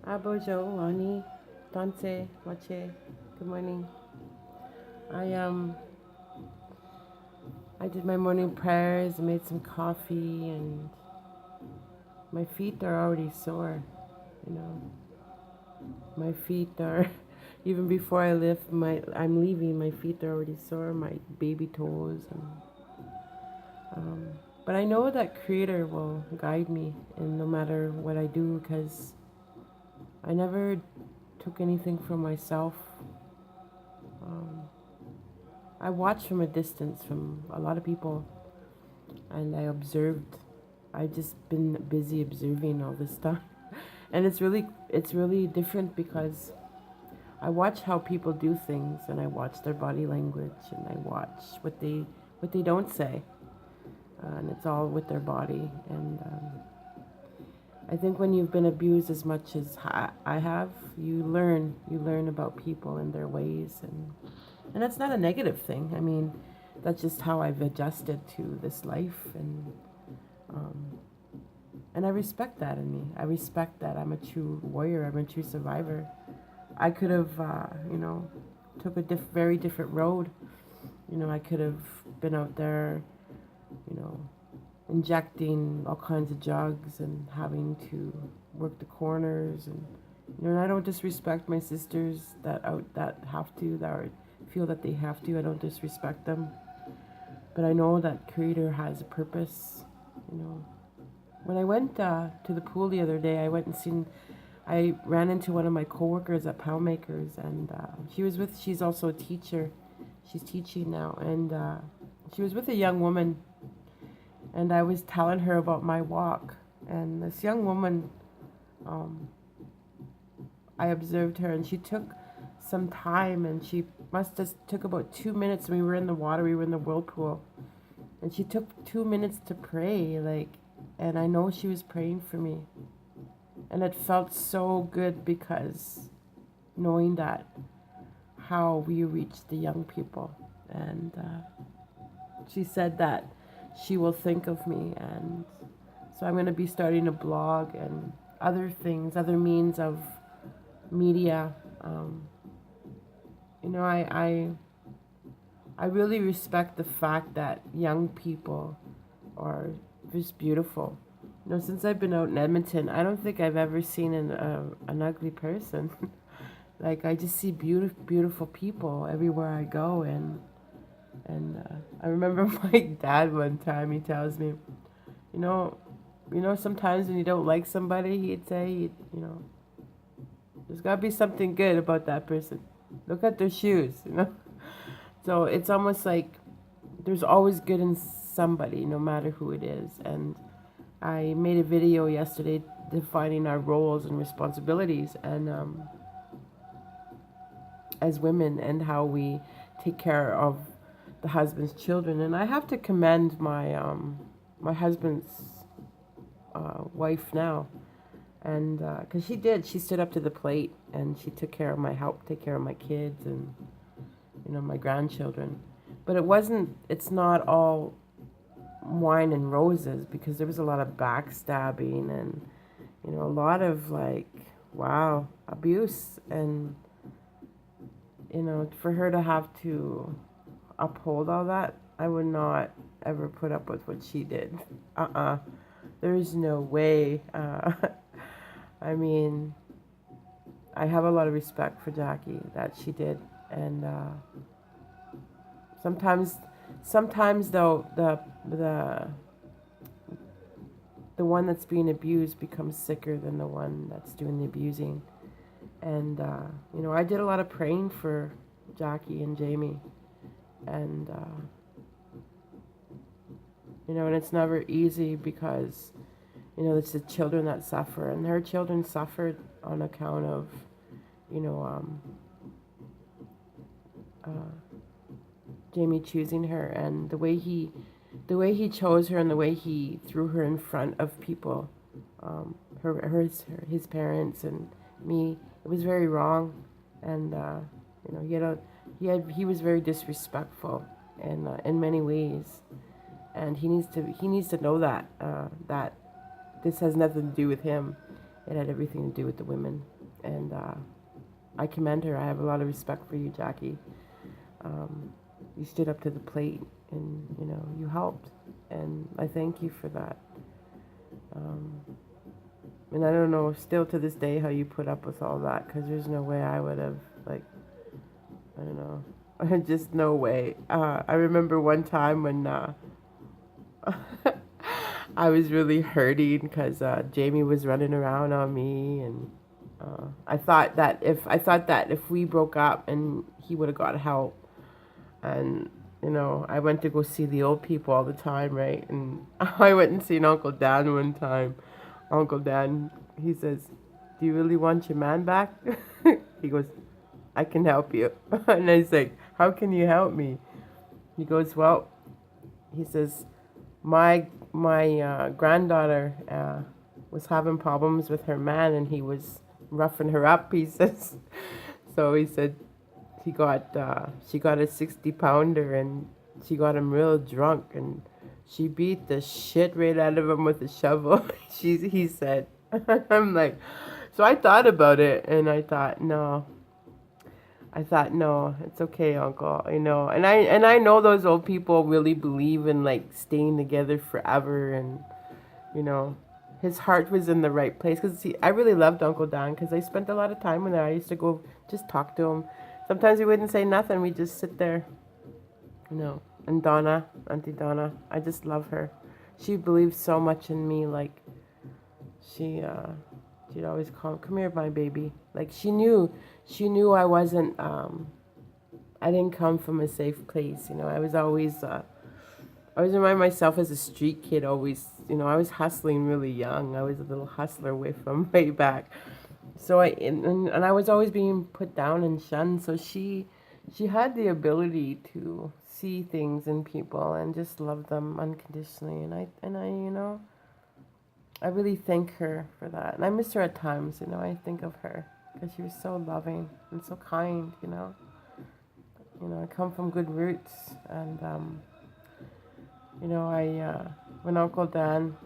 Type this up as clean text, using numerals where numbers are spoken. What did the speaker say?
Abojo, Wani, Dante, Mache. Good morning. I I did my morning prayers, made some coffee, and my feet are already sore. You know, my feet are even before I'm leaving. My feet are already sore. My baby toes, and um, but I know that Creator will guide me, in no matter what I do, because I never took anything from myself. Um, I watched from a distance from a lot of people, and I observed. I've just been busy observing all this stuff, and it's really different because I watch how people do things, and I watch their body language, and I watch what they don't say, and it's all with their body. And I think when you've been abused as much as I have, you learn about people and their ways, and that's not a negative thing. I mean, that's just how I've adjusted to this life, um, and I respect that in me. I respect that I'm a true warrior. I'm a true survivor. I could have, took a very different road. I could have been out there, you know, injecting all kinds of drugs and having to work the corners, and I don't disrespect my sisters that have to, feel that they have to. I don't disrespect them, but I know that Creator has a purpose. you know when I went to the pool the other day, I ran into one of my coworkers at Poundmakers, and she's also a teacher. She's teaching now, and she was with a young woman, and I was telling her about my walk. And this young woman, um, I observed her, and she took some time, and she must have took about 2 minutes. We were in the water, we were in the whirlpool, and she took 2 minutes to pray, and I know she was praying for me, and it felt so good because knowing that how we reach the young people, and she said that she will think of me, and so I'm going to be starting a blog and other things, other means of media. Um, you know, I really respect the fact that young people are just beautiful. Since I've been out in Edmonton, I don't think I've ever seen an ugly person. Like, I just see beautiful people everywhere I go, and I remember my dad one time. He tells me, you know, sometimes when you don't like somebody, he'd say, there's got to be something good about that person. Look at their shoes. So it's almost like there's always good in somebody, no matter who it is. And I made a video yesterday defining our roles and responsibilities, and as women, and how we take care of the husband's children. And I have to commend my husband's wife now, and because she stood up to the plate, and she helped take care of my kids, and my grandchildren. But it's not all wine and roses, because there was a lot of backstabbing, and a lot of, like, wow, abuse. And for her to have to uphold all that, I would not ever put up with what she did. There's no way. I mean, I have a lot of respect for Jackie, that she did. And sometimes though, the one that's being abused becomes sicker than the one that's doing the abusing. And I did a lot of praying for Jackie and Jamie, and and it's never easy, because it's the children that suffer, and her children suffered on account of you know um, Jamie choosing her, and the way he chose her, and the way he threw her in front of people, his parents and me. It was very wrong, and he was very disrespectful in many ways, and he needs to know that this has nothing to do with him. It had everything to do with the women. And I commend her. I have a lot of respect for you, Jackie. Um, you stood up to the plate and, you helped. And I thank you for that. Um, and I don't know still to this day how you put up with all that, because there's no way I would have, like, I don't know. Just no way. I remember one time when I was really hurting because Jamie was running around on me, and I thought that if we broke up and he would have got help, and I went to go see the old people all the time, right? And I went and seen Uncle Dan one time. Uncle Dan, he says, "Do you really want your man back?" He goes, "I can help you." And I was like, "How can you help me?" He goes, "Well," he says, my granddaughter was having problems with her man, and he was roughing her up." He says, so he said she got a 60-pounder, and she got him real drunk, and she beat the shit right out of him with a shovel. He said, I'm like, so I thought about it, and I thought, no, it's okay, Uncle. And I know those old people really believe in like staying together forever, and you know, his heart was in the right place. Because I really loved Uncle Dan, because I spent a lot of time with him. I used to go just talk to him. Sometimes he wouldn't say nothing. We'd just sit there, And Donna, Auntie Donna, I just love her. She believed so much in me. Like she, she'd always call, "Come here, my baby." Like she knew I wasn't. I didn't come from a safe place. I was always. I always remind myself as a street kid. Always, I was hustling really young. I was a little hustler way from way back. So I was always being put down and shunned. So she had the ability to see things in people and just love them unconditionally. I really thank her for that. And I miss her at times. I think of her because she was so loving and so kind. I come from good roots, and I when Uncle Dan